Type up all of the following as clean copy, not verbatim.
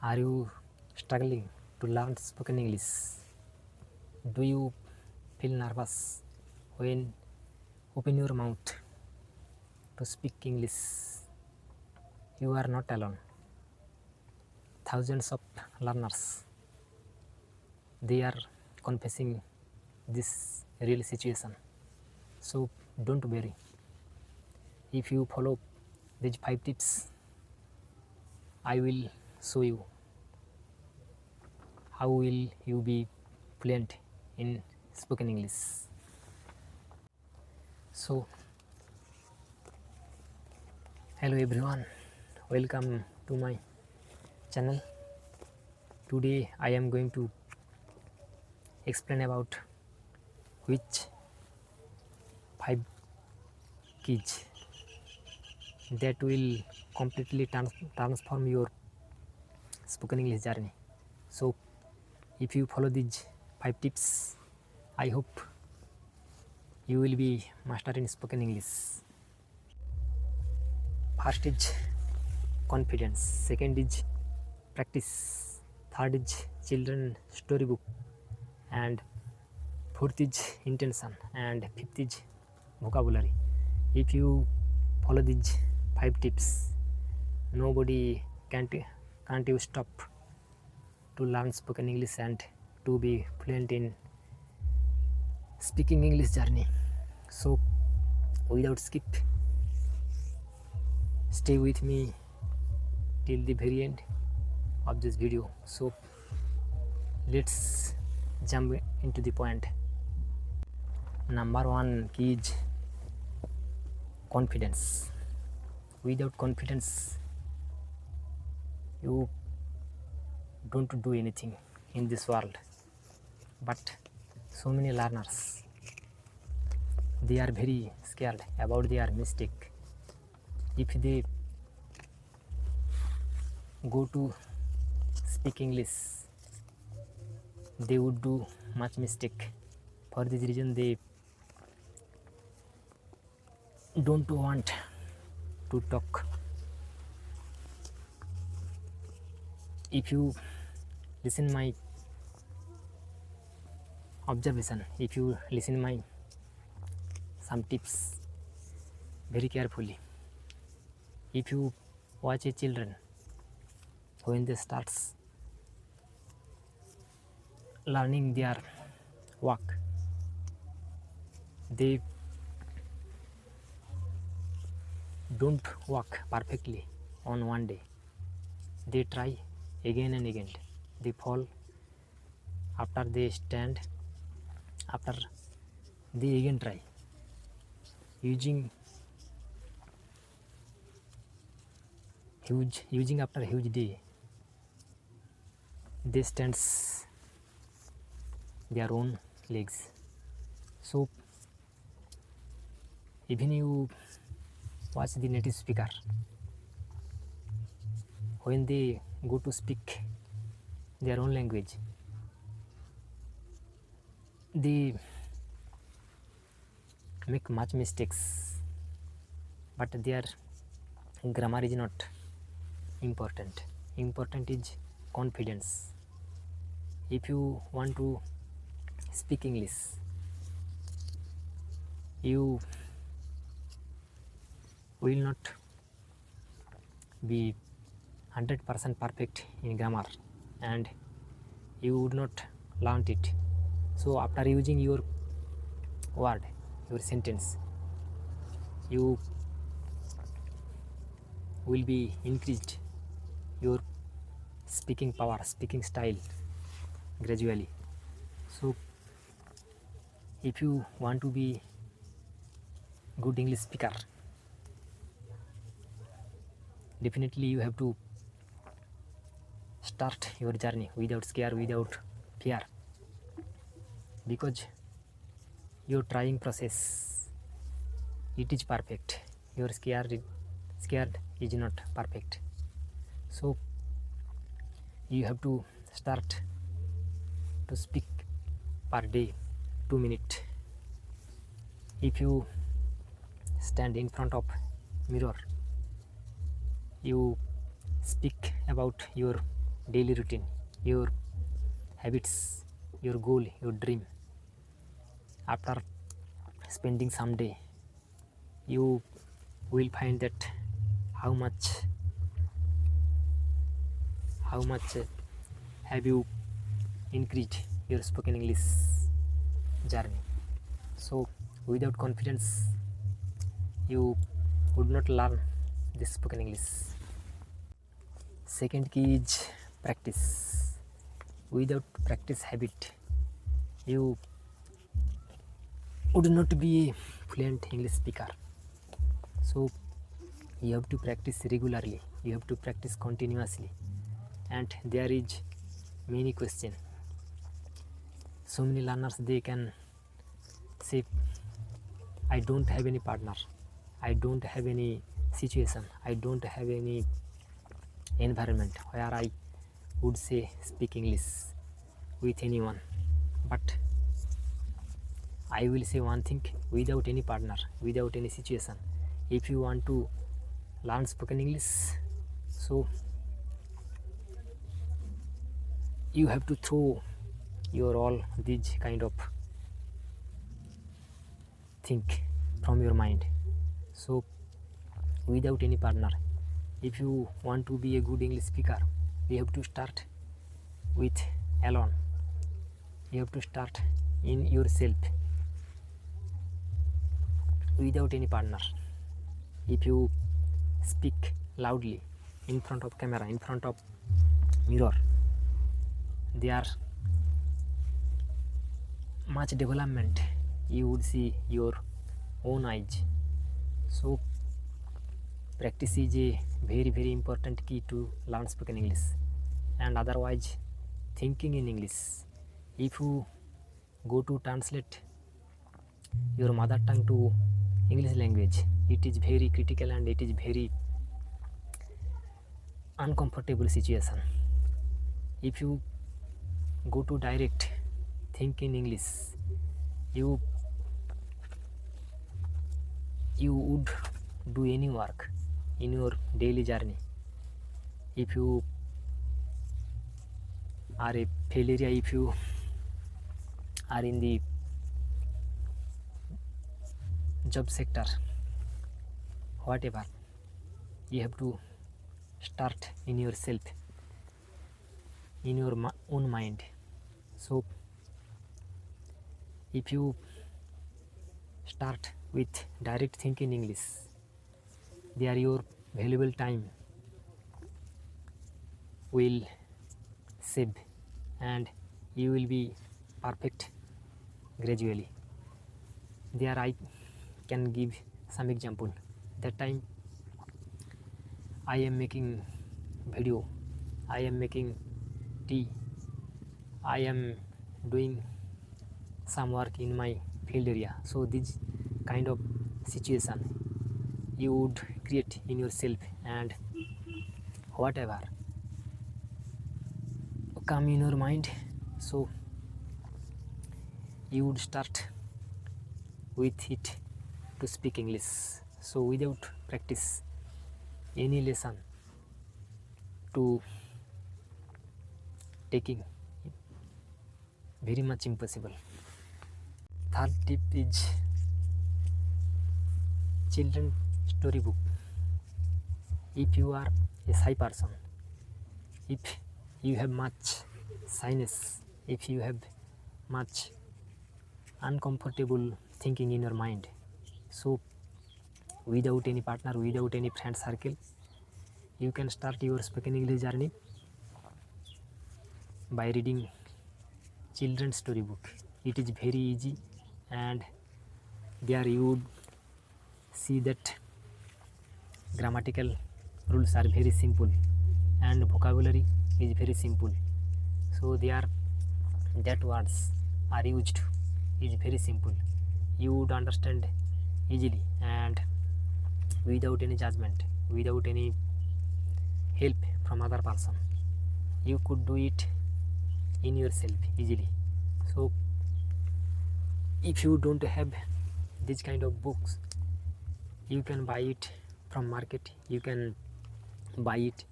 Are you struggling to learn spoken English? Do you feel nervous when open your mouth to speak English? You are not alone. Thousands of learners, they are confessing this real situation. So don't worry. If you follow these 5 tips, I will show you how will you be fluent in spoken English. So hello everyone, welcome to my channel. Today I am going to explain about which 5 keys that will completely transform your spoken English journey. So if you follow these 5 tips, I hope you will be master in spoken English. First is confidence, second is practice, third is children storybook, and fourth is intention, and fifth is vocabulary. If you follow these 5 tips, nobody can't you stop to learn spoken English and to be fluent in speaking English journey. So without skip, stay with me till the very end of this video. So let's jump into the point. Number 1 key is confidence. Without confidence, you don't do anything in this world. But so many learners, they are very scared about their mistake. If they go to speak English, they would do much mistake. For this reason, they don't want to talk. If you listen my observation, if you listen my some tips very carefully, if you watch a children when they starts learning their work, they don't work perfectly on one day. They try again and again. They fall. After they stand, after they again try. Using after huge day, they stands their own legs. So even you watch the native speaker, when they go to speak their own language, they make much mistakes, but their grammar is not important. Important is confidence. If you want to speak English, you will not be 100% perfect in grammar and you would not learn it. So after using your word, your sentence, you will be increased your speaking power, speaking style gradually. So if you want to be good English speaker, definitely you have to start your journey without scare, without fear, because your trying process, it is perfect. Your scared is not perfect. So you have to start to speak per day 2 minutes. If you stand in front of mirror, you speak about your daily routine, your habits, your goal, your dream. After spending some day, you will find that how much have you increased your spoken English journey. So without confidence you would not learn this spoken English. Second key is practice. Without practice habit, you would not be a fluent English speaker. So you have to practice regularly, you have to practice continuously, and there is many question. So many learners, they can say, I don't have any partner, I don't have any situation, I don't have any environment where I would say speak English with anyone. But I will say one thing, without any partner, without any situation, if you want to learn spoken English, so you have to throw your all these kind of think from your mind. So without any partner, if you want to be a good English speaker, you have to start with alone. You have to start in yourself, without any partner. If you speak loudly in front of camera, in front of mirror, there much development you would see your own eyes. So practice is a very important key to learn spoken English. And otherwise, thinking in English, if you go to translate your mother tongue to English language, it is very critical and it is very uncomfortable situation. If you go to direct think in English, you would do any work in your daily journey. If you are a failure, if you are in the job sector, whatever, you have to start in yourself, in your own mind. So if you start with direct think in English, there your valuable time will save and you will be perfect gradually. There I can give some example. That time I am making video, I am making tea, I am doing some work in my field area. So this kind of situation you would create in yourself, and whatever come in your mind, so you would start with it to speak English. So without practice, any lesson to taking very much impossible. Third tip is children storybook. If you are a shy person, if you have much shyness, if you have much uncomfortable thinking in your mind, so without any partner, without any friend circle, you can start your spoken English journey by reading children's storybook. It is very easy, and there you would see that grammatical rules are very simple and vocabulary is very simple. So there that words are used is very simple. You would understand easily and without any judgment, without any help from other person. You could do it in yourself easily. So if you don't have this kind of books, you can buy it from market, you can buy it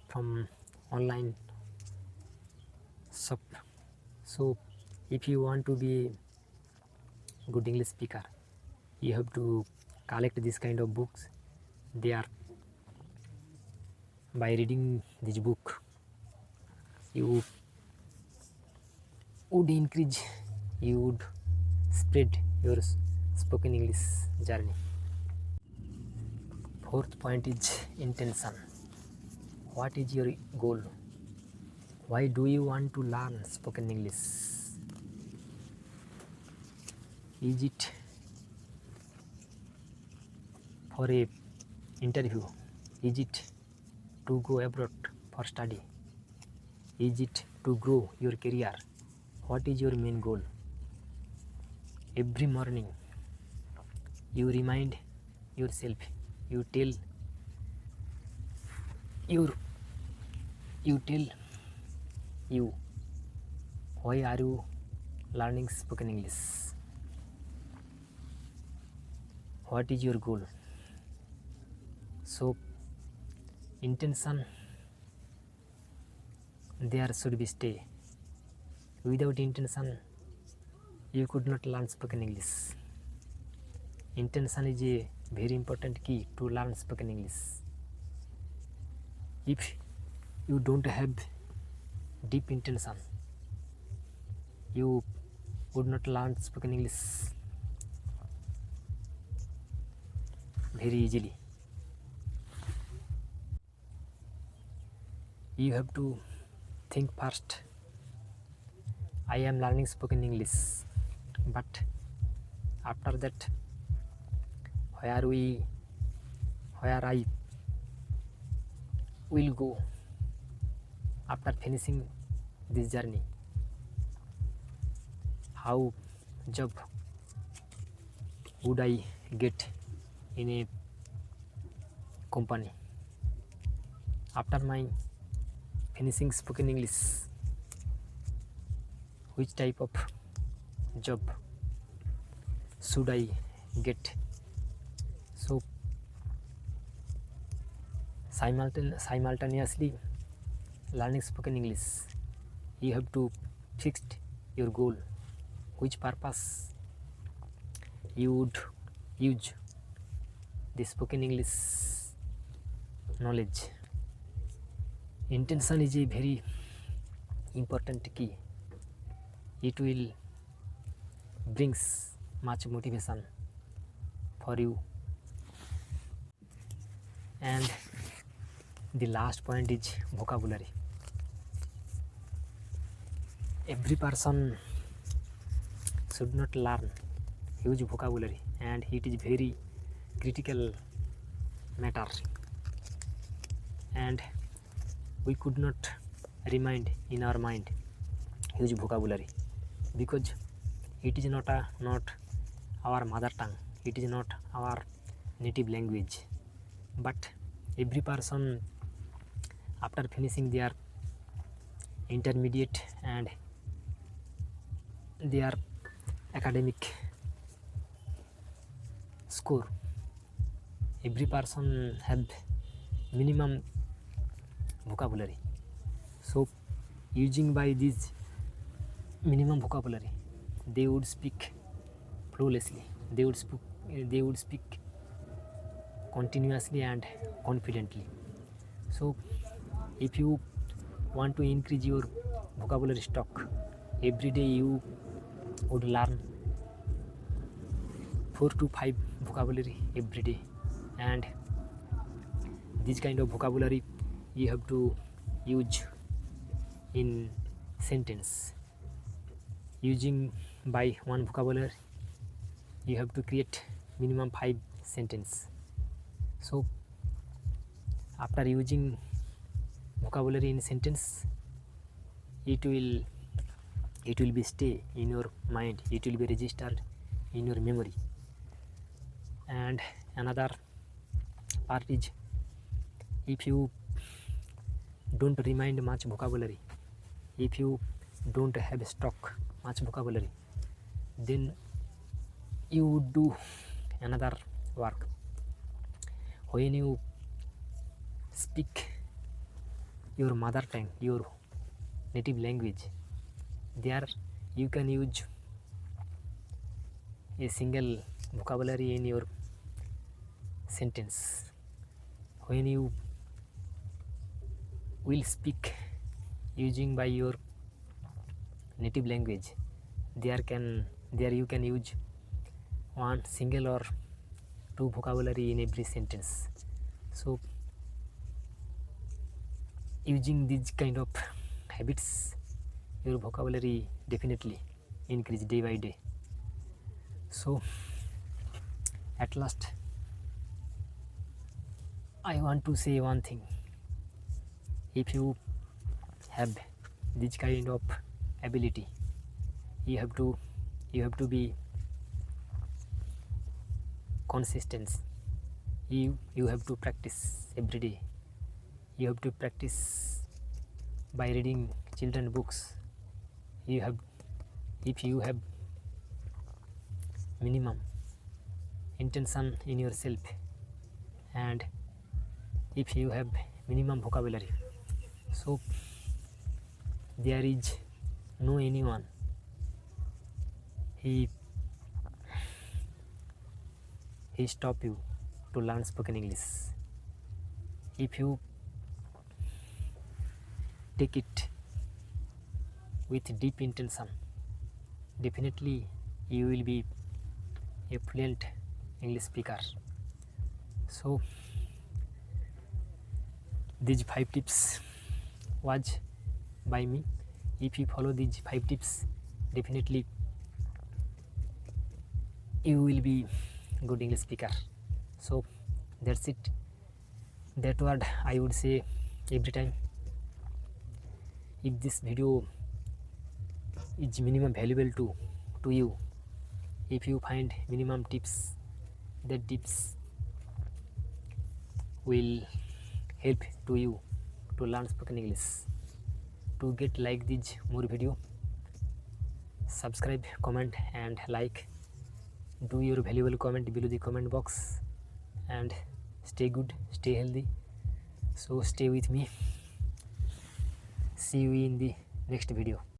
from online So if you want to be a good English speaker, you have to collect this kind of books. They are, by reading this book, you would increase, you would spread your spoken English journey. Fourth point is intention. What is your goal? Why do you want to learn spoken English? Is it for a interview? Is it to go abroad for study? Is it to grow your career? What is your main goal? Every morning you remind yourself, you tell you why are you learning spoken English? What is your goal? So intention there should be stay. Without intention you could not learn spoken English. Intention is a very important key to learn spoken English. If you don't have deep intention, you would not learn spoken English very easily. You have to think first, I am learning spoken English, but after that where I will go after finishing this journey? How job would I get in a company after my finishing spoken English? Which type of job should I get? So simultaneously learning spoken English, you have to fix your goal, which purpose you would use the spoken English knowledge. Intention is a very important key. It will brings much motivation for you. And the last point is vocabulary. Every person should not learn huge vocabulary, and it is very critical matter, and we could not remind in our mind huge vocabulary because it is not our mother tongue, it is not our native language. But every person after finishing their intermediate and their academic score, every person have minimum vocabulary. So using by this minimum vocabulary, they would speak flawlessly, they would speak continuously and confidently. So if you want to increase your vocabulary stock, every day you would learn 4 to 5 vocabulary every day, and this kind of vocabulary you have to use in sentence. Using by one vocabulary, you have to create minimum 5 sentence. So after using vocabulary in sentence, it will be stay in your mind, it will be registered in your memory. And another part is, if you don't remind much vocabulary, if you don't have stock much vocabulary, then you would do another work. When you speak your mother tongue, your native language, there you can use a single vocabulary in your sentence. When you will speak using by your native language, there you can use one single or two vocabulary in every sentence. So using these kind of habits, your vocabulary definitely increase day by day. So at last I want to say one thing: if you have this kind of ability, you have to be consistent. You have to practice every day. You have to practice by reading children books. If you have minimum intention in yourself, and if you have minimum vocabulary, so there is no anyone he stop you to learn spoken English. If you take it with deep intention, definitely you will be a fluent English speaker. So these 5 tips was by me. If you follow these 5 tips, definitely you will be good English speaker. So that's it. That word I would say every time. If this video is minimum valuable to you, if you find minimum tips, that tips will help to you to learn spoken English. To get like this more video, subscribe, comment and like. Do your valuable comment below the comment box, and stay good, stay healthy. So stay with me. See you in the next video.